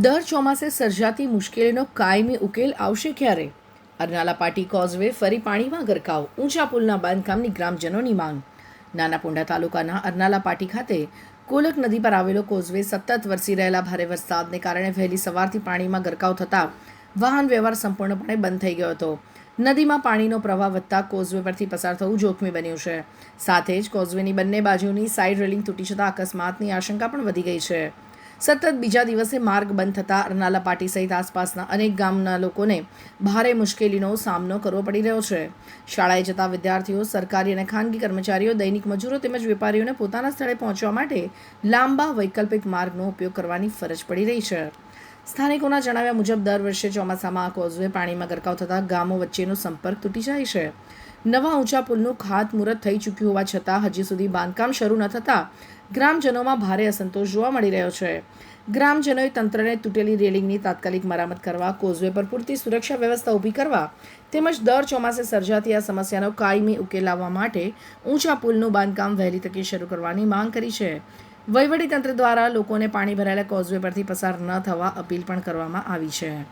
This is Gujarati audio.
દર ચોમાસે સર્જાતી મુશ્કેલીનો કાયમી ઉકેલ આવશે ક્યારે? અરનાલા પાટી કોઝવે ફરી પાણીમાં ગરકાવ, ઊંચા પુલના બાંધકામની ગ્રામજનોની માંગ. નાના પોંઢા તાલુકાના અરનાલા પાટી ખાતે કોલક નદી પર આવેલો કોઝવે સતત વરસી રહેલા ભારે વરસાદને કારણે વહેલી સવારથી પાણીમાં ગરકાવ થતાં વાહન વ્યવહાર સંપૂર્ણપણે બંધ થઈ ગયો હતો. નદીમાં પાણીનો પ્રવાહ વધતા કોઝવે પરથી પસાર થવું જોખમી બન્યું છે. સાથે જ કોઝવેની બંને બાજુની સાઇડ રેલિંગ તૂટી જતાં અકસ્માતની આશંકા પણ વધી ગઈ છે. સતત બીજા દિવસે માર્ગ બંધ થતાં અરનાલા પાટી સહિત આસપાસના અનેક ગામના લોકોને ભારે મુશ્કેલીનો સામનો કરવો પડી રહ્યો છે. શાળાએ જતા વિદ્યાર્થીઓ, સરકારી અને ખાનગી કર્મચારીઓ, દૈનિક મજૂરો તેમજ વેપારીઓને પોતાના સ્થળે પહોંચવા માટે લાંબા વૈકલ્પિક માર્ગનો ઉપયોગ કરવાની ફરજ પડી રહી છે. સ્થાનિકોના જણાવ્યા મુજબ દર વર્ષે ચોમાસામાં આ કોઝવે પાણીમાં ગરકાવ થતાં ગામો વચ્ચેનો સંપર્ક તૂટી જાય છે. નવા ઊંચા પુલનું ખાતમુહૂર્ત થઈ ચૂક્યું હોવા છતાં હજી સુધી બાંધકામ શરૂ ન થતાં ગ્રામજનોમાં ભારે અસંતોષ જોવા મળી રહ્યો છે. ગ્રામજનોએ તંત્રને તૂટેલી રેલિંગની તાત્કાલિક મરામત કરવા, કોઝવે પર પૂરતી સુરક્ષા વ્યવસ્થા ઊભી કરવા તેમજ દર ચોમાસે સર્જાતી આ સમસ્યાનો કાયમી ઉકેલ લાવવા માટે ઊંચા પુલનું બાંધકામ વહેલી તકે શરૂ કરવાની માંગ કરી છે. વહીવટીતંત્ર દ્વારા લોકોને પાણી ભરાયેલા કોઝવે પરથી પસાર ન થવા અપીલ પણ કરવામાં આવી છે.